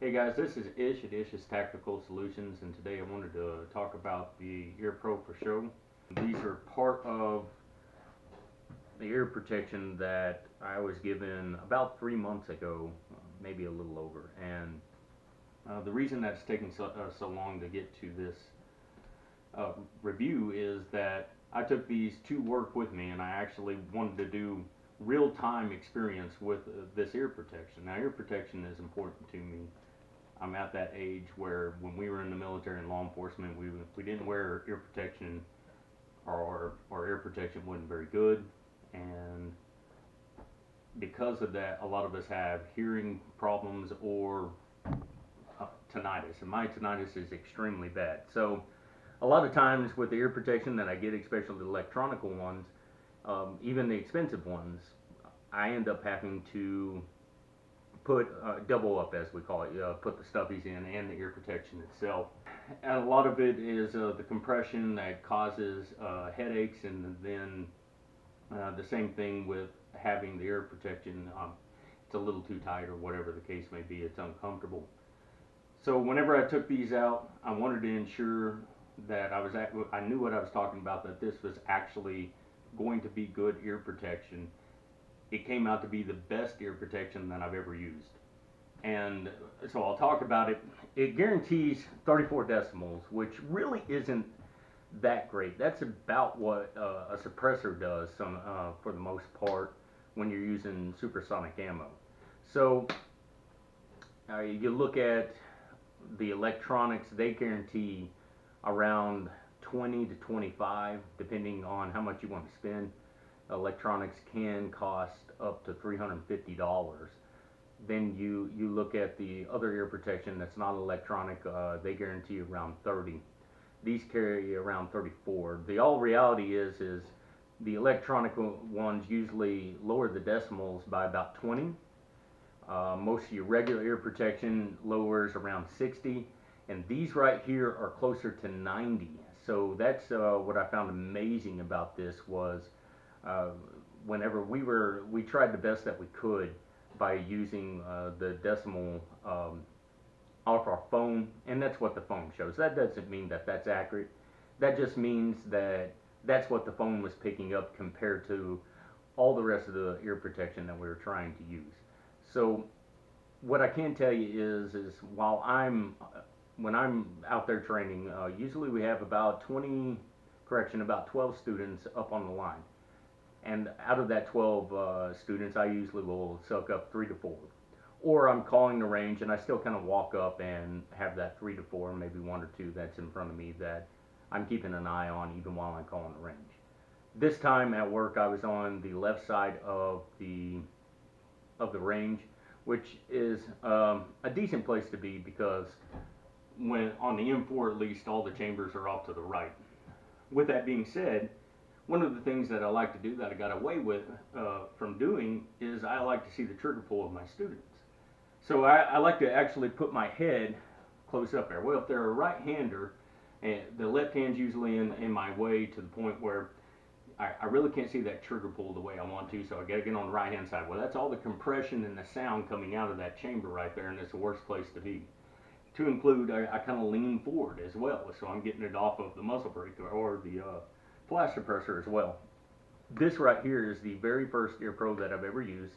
Hey guys, this is Ish at Ish's Tactical Solutions, and today I wanted to talk about the Ear Pro for Show. These are part of the ear protection that I was given about 3 months ago, maybe a little over. And the reason that's taking so long to get to this review is that I took these to work with me, and I actually wanted to do real-time experience with this ear protection. Now, ear protection is important to me. I'm at that age where when we were in the military and law enforcement, we didn't wear ear protection, or our ear protection wasn't very good, and because of that, a lot of us have hearing problems or tinnitus, and my tinnitus is extremely bad. So a lot of times with the ear protection that I get, especially the electronic ones, even the expensive ones, I end up having to put double up, as we call it, put the stuffies in and the ear protection itself. And a lot of it is the compression that causes headaches, and then the same thing with having the ear protection. It's a little too tight, or whatever the case may be. It's uncomfortable. So whenever I took these out, I wanted to ensure that I knew what I was talking about. That this was actually going to be good ear protection. It came out to be the best ear protection that I've ever used. And so I'll talk about it. It guarantees 34 decibels, which really isn't that great. That's about what a suppressor does for the most part when you're using supersonic ammo. So you look at the electronics, they guarantee around 20 to 25, depending on how much you want to spend. Electronics can cost up to $350. Then you look at the other ear protection that's not electronic, they guarantee around 30. These carry around 34. The all reality is the electronic ones usually lower the decimals by about 20. Most of your regular ear protection lowers around 60, and these right here are closer to 90. So that's what I found amazing about this was uh, whenever we tried the best that we could by using the decimal off our phone, and that's what the phone shows. That doesn't mean that that's accurate. That just means that that's what the phone was picking up compared to all the rest of the ear protection that we were trying to use. So what I can tell you is while when I'm out there training, usually we have about 12 students up on the line, and out of that 12 students, I usually will suck up 3 to 4. Or I'm calling the range, and I still kind of walk up and have that 3 to 4, maybe 1 or 2 that's in front of me that I'm keeping an eye on even while I'm calling the range. This time at work, I was on the left side of the range, which is a decent place to be because when on the M4 at least, all the chambers are off to the right. With that being said, one of the things that I like to do that I got away with from doing is I like to see the trigger pull of my students. So I like to actually put my head close up there. Well, if they're a right-hander, and the left hand's usually in my way to the point where I really can't see that trigger pull the way I want to, so I gotta get on the right-hand side. Well, that's all the compression and the sound coming out of that chamber right there, and it's the worst place to be. To include, I kind of lean forward as well, so I'm getting it off of the muzzle brake or the flash suppressor as well. This right here is the very first Ear Pro that I've ever used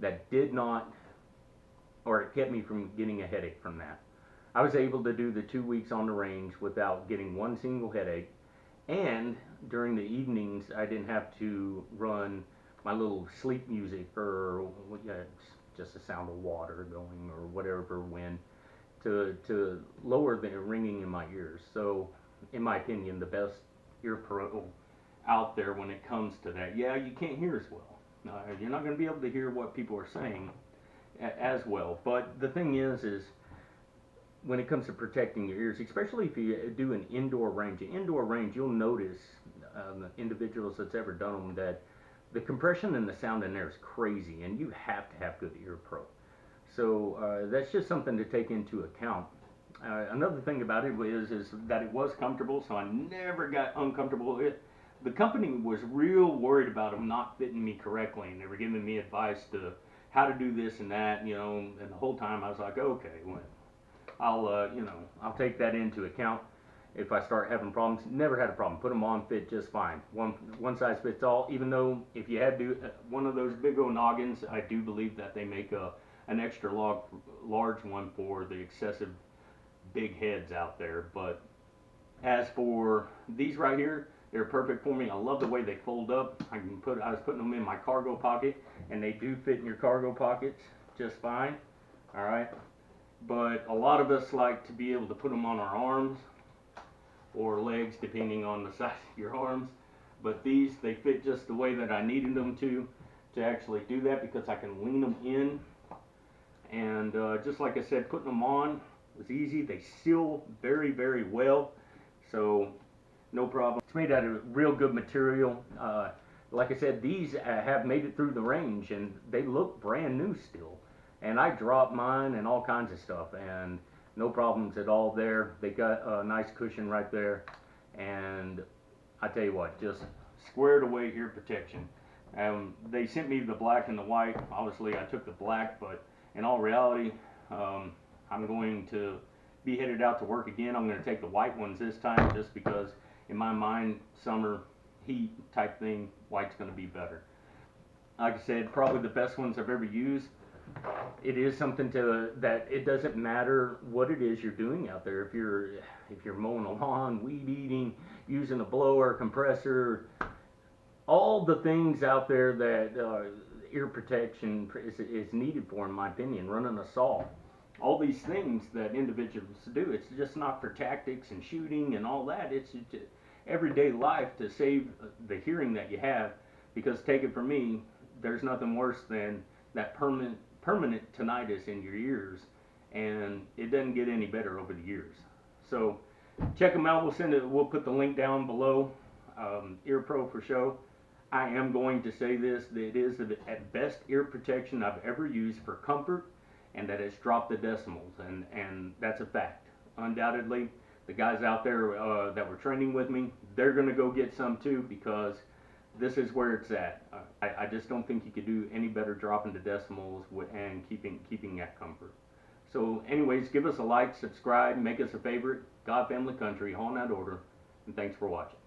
that did not, or it kept me from getting a headache from that. I was able to do the 2 weeks on the range without getting one single headache, and during the evenings I didn't have to run my little sleep music or just the sound of water going or whatever wind to lower the ringing in my ears. So in my opinion, the best ear pro out there when it comes to that. Yeah, you can't hear as well. You're not going to be able to hear what people are saying as well. But the thing is when it comes to protecting your ears, especially if you do an indoor range, you'll notice individuals that's ever done them that the compression and the sound in there is crazy, and you have to have good ear pro. So that's just something to take into account. Another thing about it is that it was comfortable, so I never got uncomfortable. The company was real worried about them not fitting me correctly, and they were giving me advice to how to do this and that, and the whole time I was like, okay, well, I'll take that into account if I start having problems. Never had a problem. Put them on, fit just fine. One size fits all. Even though if you have one of those big old noggins, I do believe that they make an extra large one for the excessive big heads out there. But as for these right here, they're perfect for me. I love the way they fold up. I was putting them in my cargo pocket, and they do fit in your cargo pockets just fine. All right. But a lot of us like to be able to put them on our arms or legs, depending on the size of your arms. But these, they fit just the way that I needed them to actually do that, because I can lean them in. And just like I said, putting them on was easy. They seal very, very well, so no problem. It's made out of real good material. Like I said, these have made it through the range, and they look brand new still. And I dropped mine and all kinds of stuff, and no problems at all there. They got a nice cushion right there, and I tell you what, just squared away ear protection. They sent me the black and the white. Obviously, I took the black, but in all reality, I'm going to be headed out to work again. I'm going to take the white ones this time, just because in my mind, summer heat type thing, white's going to be better. Like I said, probably the best ones I've ever used. It is something that it doesn't matter what it is you're doing out there. If you're mowing a lawn, weed eating, using a blower, compressor, all the things out there that ear protection is needed for, in my opinion. Running a saw, all these things that individuals do. It's just not for tactics and shooting and all that. It's just everyday life to save the hearing that you have. Because take it from me, there's nothing worse than that permanent tinnitus in your ears, and it doesn't get any better over the years. So check them out. We'll put the link down below. EarPro for show. I am going to say this, that it is the at best ear protection I've ever used for comfort, and that it's dropped the decimals, and that's a fact. Undoubtedly, the guys out there that were training with me, they're going to go get some too, because this is where it's at. I just don't think you could do any better dropping the decimals and keeping that comfort. So anyways, give us a like, subscribe, make us a favorite. God, family, country, all in that order, and thanks for watching.